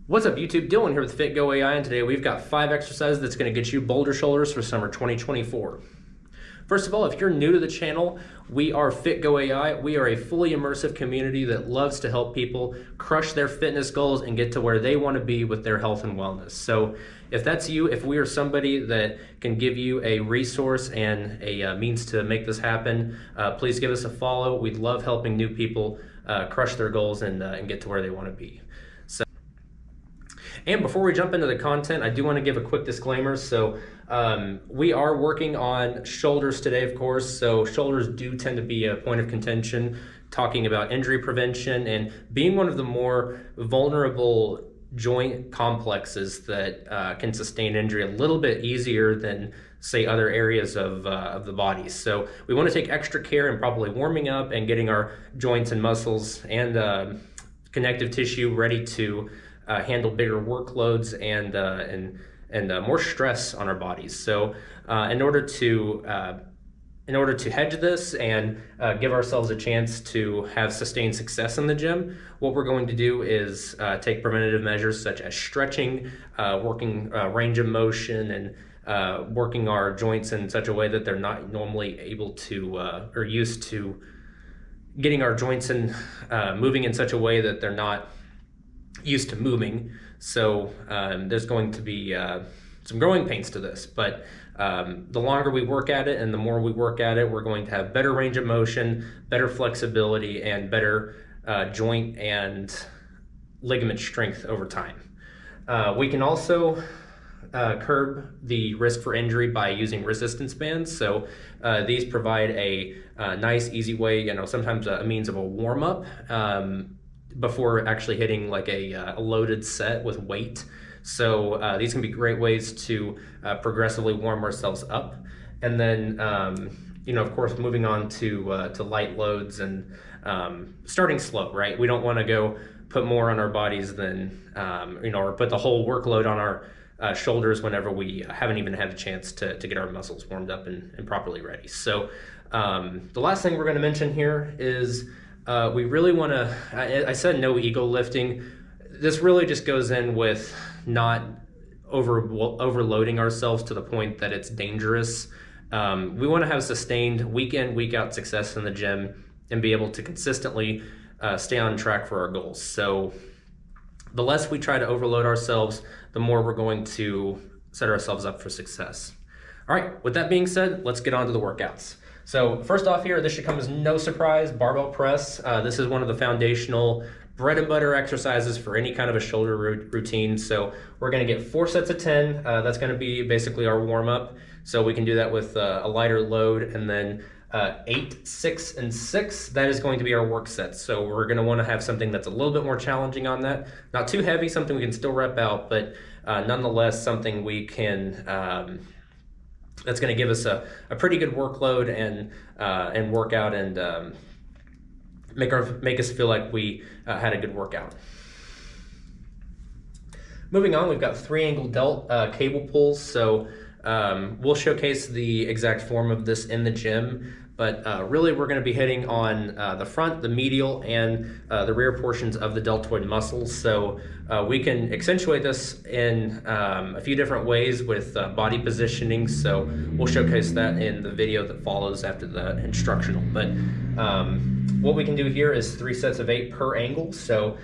What's up YouTube, Dylan here with FitGoAI, and today we've got 5 exercises that's going to get you Boulder shoulders for summer 2024. First of all, if you're new to the channel, we are FitGoAI. We are a fully immersive community that loves to help people crush their fitness goals and get to where they want to be with their health and wellness. So if that's you, if we are somebody that can give you a resource and a means to make this happen, please give us a follow. We'd love helping new people crush their goals and get to where they want to be. And before we jump into the content, I do want to give a quick disclaimer. So we are working on shoulders today, of course. So shoulders do tend to be a point of contention, talking about injury prevention and being one of the more vulnerable joint complexes that can sustain injury a little bit easier than, say, other areas of the body. So we want to take extra care in probably warming up and getting our joints and muscles and connective tissue ready to handle bigger workloads and more stress on our bodies. So in order to hedge this and give ourselves a chance to have sustained success in the gym, what we're going to do is take preventative measures such as stretching, working range of motion, and working our joints in such a way that they're not normally able to or used to getting our joints in moving in such a way that they're not used to moving. So there's going to be some growing pains to this, but the longer we work at it and the more we work at it, we're going to have better range of motion, better flexibility, and better joint and ligament strength over time. We can also curb the risk for injury by using resistance bands. So these provide a nice, easy way, sometimes a means of a warm-up before actually hitting like a loaded set with weight. So these can be great ways to progressively warm ourselves up. And then, of course, moving on to light loads and starting slow, right? We don't want to go put more on our bodies than, or put the whole workload on our shoulders whenever we haven't even had a chance to get our muscles warmed up and properly ready. So the last thing we're going to mention here is we really want to, I said no ego lifting. This really just goes in with not overloading ourselves to the point that it's dangerous. We want to have sustained week in, week out success in the gym and be able to consistently stay on track for our goals. So the less we try to overload ourselves, the more we're going to set ourselves up for success. All right, with that being said, let's get on to the workouts. So first off here, this should come as no surprise, barbell press. This is one of the foundational bread and butter exercises for any kind of a shoulder routine. So we're gonna get 4 sets of 10. That's gonna be basically our warm up. So we can do that with a lighter load, and then 8, 6, and 6, that is going to be our work sets. So we're gonna wanna have something that's a little bit more challenging on that. Not too heavy, something we can still rep out, but nonetheless, something we can, that's going to give us a pretty good workload and workout and make us feel like we had a good workout. Moving on, we've got 3-angle delt cable pulls. So we'll showcase the exact form of this in the gym, but really we're going to be hitting on the front, the medial, and the rear portions of the deltoid muscles. So we can accentuate this in a few different ways with body positioning. So we'll showcase that in the video that follows after the instructional. But what we can do here is 3 sets of 8 per angle. So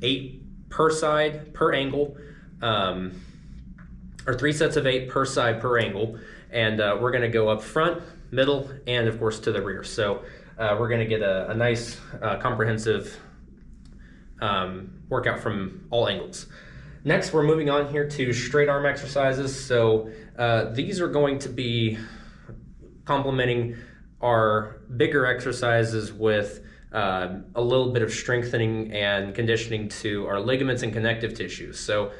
8 per side per angle, or 3 sets of 8 per side per angle. And we're going to go up front, middle, and of course to the rear. So we're going to get a nice comprehensive workout from all angles. Next, we're moving on here to straight arm exercises. So these are going to be complementing our bigger exercises with a little bit of strengthening and conditioning to our ligaments and connective tissues. So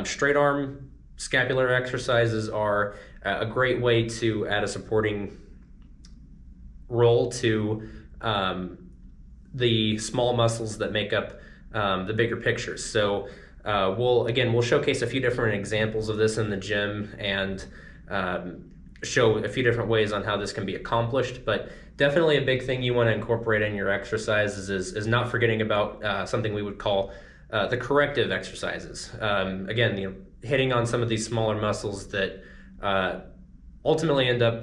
straight arm scapular exercises are a great way to add a supporting role to the small muscles that make up the bigger picture. So we'll showcase a few different examples of this in the gym and show a few different ways on how this can be accomplished. But definitely a big thing you want to incorporate in your exercises is not forgetting about something we would call the corrective exercises. Again, hitting on some of these smaller muscles that ultimately end up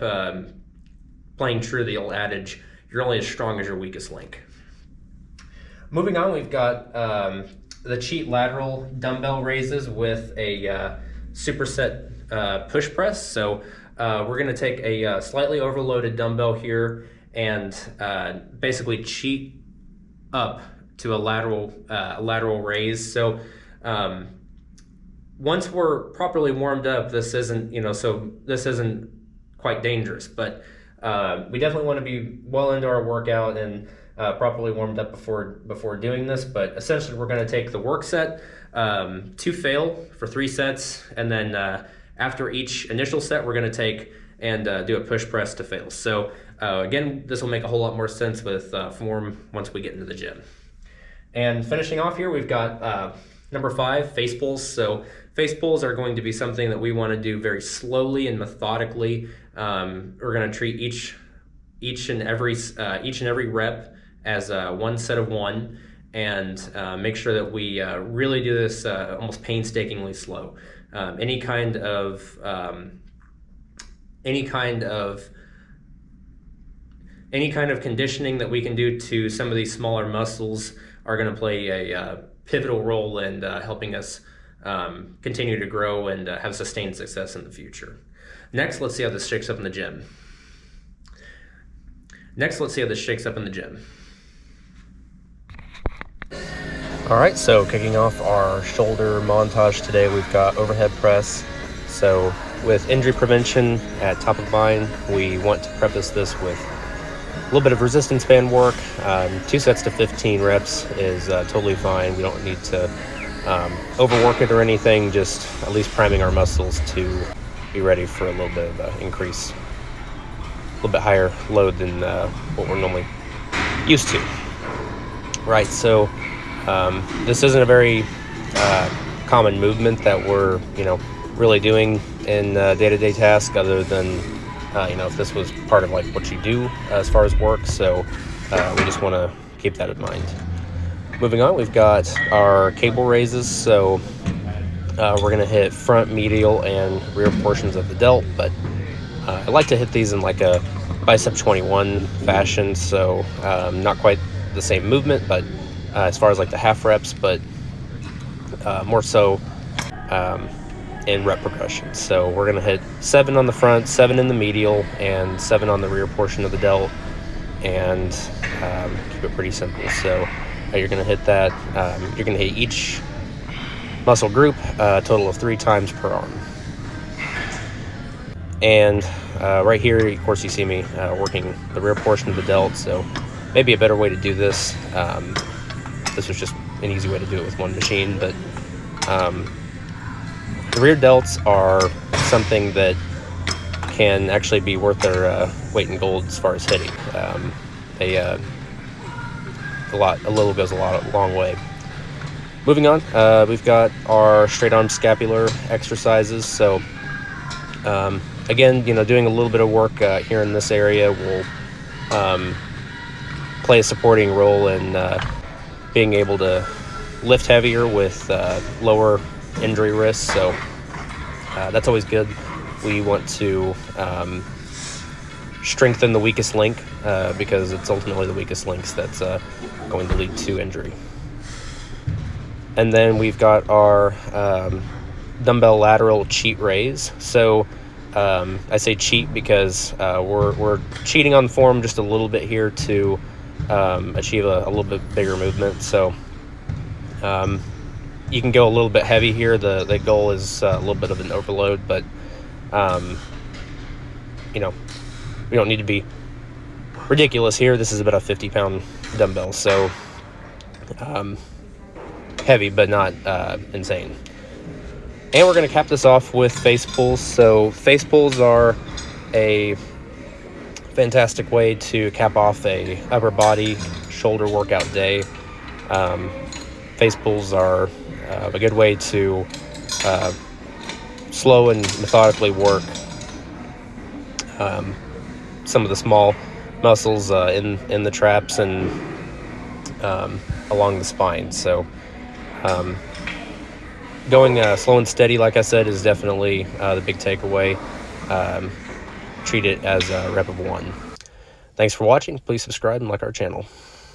playing true to the old adage, you're only as strong as your weakest link. Moving on, we've got the cheat lateral dumbbell raises with a superset push press. So we're going to take a slightly overloaded dumbbell here and basically cheat up to a lateral raise. So once we're properly warmed up, this isn't quite dangerous, but we definitely want to be well into our workout and properly warmed up before doing this. But essentially, we're going to take the work set to fail for 3 sets, and then after each initial set, we're going to take and do a push press to fail. So again, this will make a whole lot more sense with form once we get into the gym. And finishing off here, we've got number 5, face pulls. So face pulls are going to be something that we want to do very slowly and methodically. We're going to treat each and every rep as one set of 1, and make sure that we really do this almost painstakingly slow. Any kind of conditioning that we can do to some of these smaller muscles are going to play a pivotal role in helping us continue to grow and have sustained success in the future. Next, let's see how this shakes up in the gym. All right, so kicking off our shoulder montage today, we've got overhead press. So with injury prevention at top of mind, we want to preface this with a little bit of resistance band work. 2 sets to 15 reps is totally fine. We don't need to overwork it or anything, just at least priming our muscles to be ready for a little bit of an increase, a little bit higher load than what we're normally used to. Right, so this isn't a very common movement that we're, really doing in day-to-day tasks, other than, if this was part of like what you do as far as work. So we just want to keep that in mind. Moving on, we've got our cable raises. So we're going to hit front, medial, and rear portions of the delt, but I like to hit these in like a bicep 21 fashion. So not quite the same movement, but as far as like the half reps, but more so in rep progression. So we're going to hit 7 on the front, 7 in the medial, and 7 on the rear portion of the delt, and keep it pretty simple. So you're going to hit that. You're going to hit each muscle group a total of 3 times per arm. And right here, of course, you see me working the rear portion of the delt. So maybe a better way to do this. This was just an easy way to do it with one machine, but the rear delts are something that can actually be worth their weight in gold as far as hitting. A little goes a long way. Moving on, we've got our straight arm scapular exercises. So again, doing a little bit of work here in this area will play a supporting role in being able to lift heavier with lower injury risk. So that's always good. We want to strengthen the weakest link because it's ultimately the weakest links that's going to lead to injury. And then we've got our dumbbell lateral cheat raise. So I say cheat because we're cheating on the form just a little bit here to achieve a little bit bigger movement. So you can go a little bit heavy here. The goal is a little bit of an overload, but we don't need to be ridiculous here. This is about a 50-pound dumbbell, so heavy but not insane. And we're going to cap this off with face pulls. So face pulls are a fantastic way to cap off a upper body shoulder workout day. Face pulls are a good way to slow and methodically work some of the small muscles in the traps and along the spine. So Going slow and steady, like I said, is definitely the big takeaway. Treat it as a rep of 1. Thanks for watching. Please subscribe and like our channel.